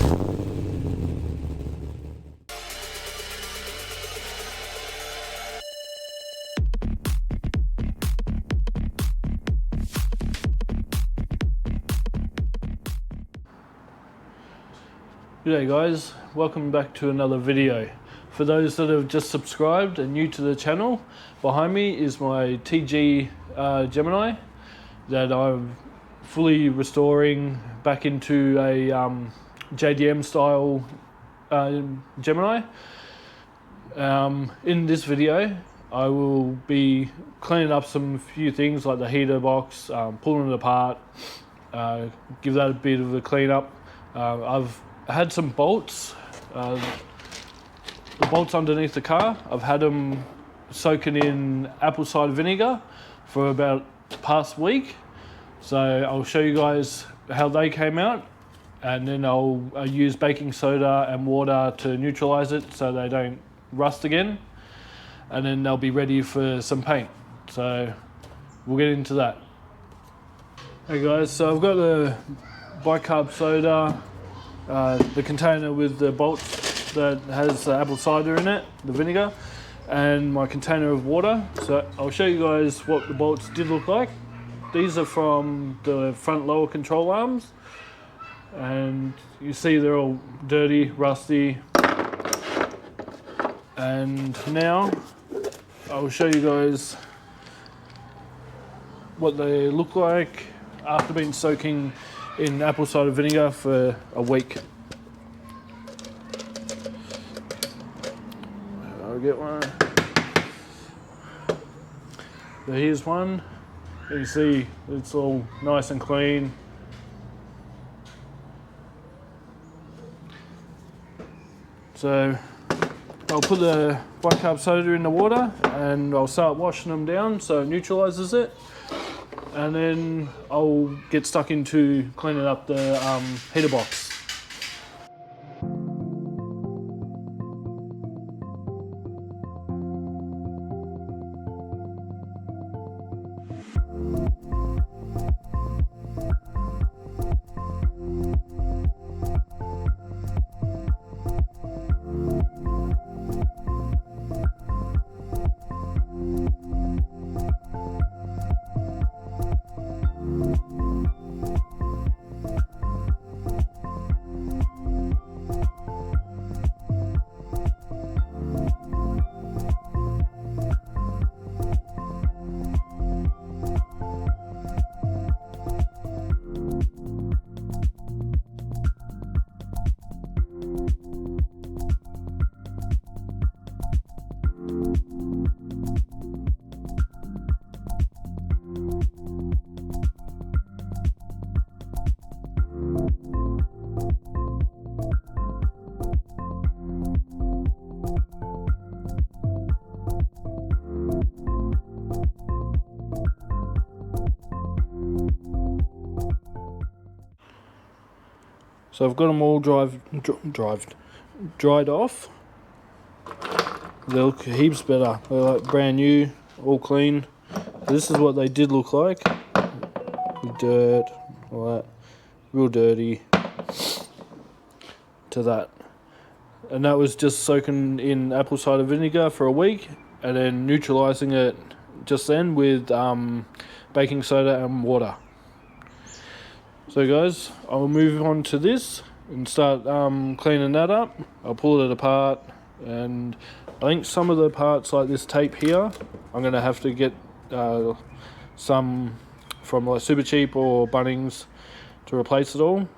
G'day guys, welcome back to another video. For those that have just subscribed and new to the channel, behind me is my TG Gemini that I'm fully restoring back into a JDM style Gemini. In this video I will be cleaning up some few things like the heater box, pulling it apart, give that a bit of a clean up. I've had some bolts, the bolts underneath the car. I've had them soaking in apple cider vinegar for about the past week. So I'll show you guys how they came out, and then I'll use baking soda and water to neutralize it so they don't rust again. And then they'll be ready for some paint. So we'll get into that. Hey guys, so I've got the bicarb soda, the container with the bolts that has apple cider in it, the vinegar, and my container of water. So I'll show you guys what the bolts did look like. These are from the front lower control arms, and you see they're all dirty, rusty. And now I'll show you guys what they look like after being soaking in apple cider vinegar for a week. I'll get one. So here's one. You see it's all nice and clean. So I'll put the bicarb soda in the water and I'll start washing them down so it neutralizes it. And then I'll get stuck into cleaning up the heater box. So I've got them all dried off. They look heaps better. They're like brand new, all clean. This is what they did look like. Dirt, all that, real dirty to that. And that was just soaking in apple cider vinegar for a week and then neutralizing it just then with baking soda and water. So guys, I'll move on to this and start cleaning that up. I'll pull it apart, and I think some of the parts like this tape here, I'm going to have to get some from like Super Cheap or Bunnings to replace it all.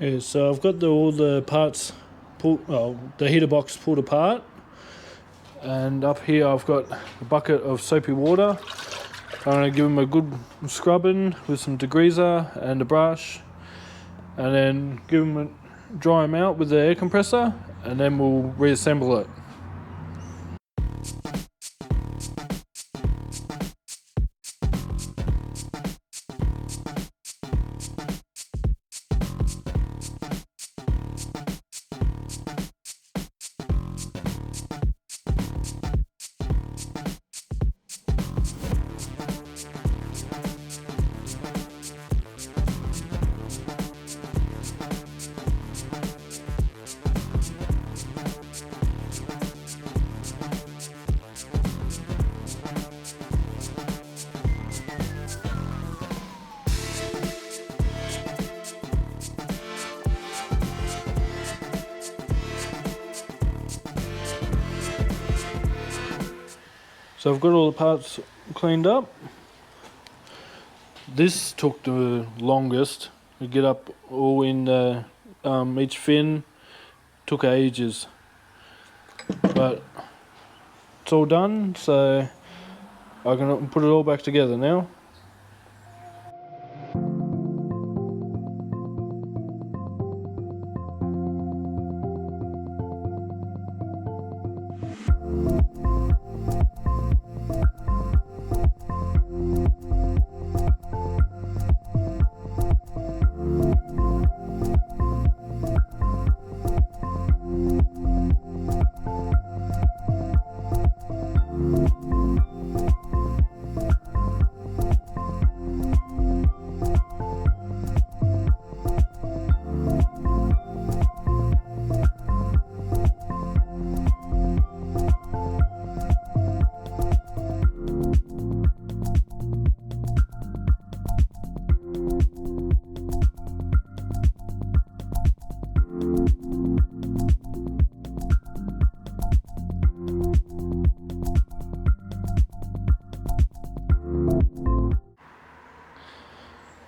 Yeah, so I've got all the parts the heater box pulled apart, and up here I've got a bucket of soapy water. I'm going to give them a good scrubbing with some degreaser and a brush, and then dry them out with the air compressor, and then we'll reassemble it. So I've got all the parts cleaned up. This took the longest to get up all in each fin. Took ages, but it's all done, so I can put it all back together now.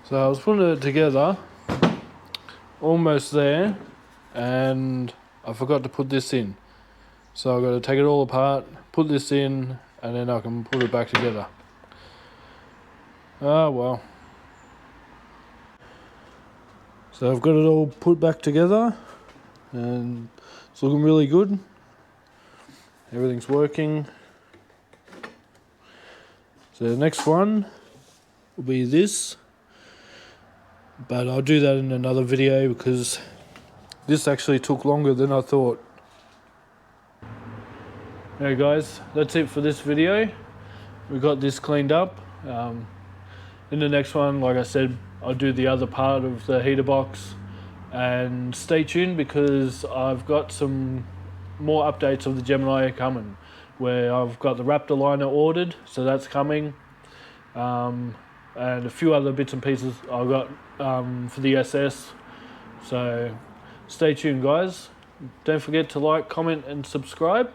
So I was putting it together, almost there, and I forgot to put this in. So I've got to take it all apart, put this in, and then I can put it back together. Ah well. So I've got it all put back together, and it's looking really good. Everything's working. So the next one will be this. But I'll do that in another video because this actually took longer than I thought. Hey guys, that's it for this video. We got this cleaned up. In the next one, like I said, I'll do the other part of the heater box. And stay tuned because I've got some more updates of the Gemini coming, where I've got the Raptor liner ordered, so that's coming. And a few other bits and pieces I've got for the SS. So stay tuned guys. Don't forget to like, comment and subscribe,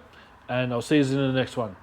and I'll see you in the next one.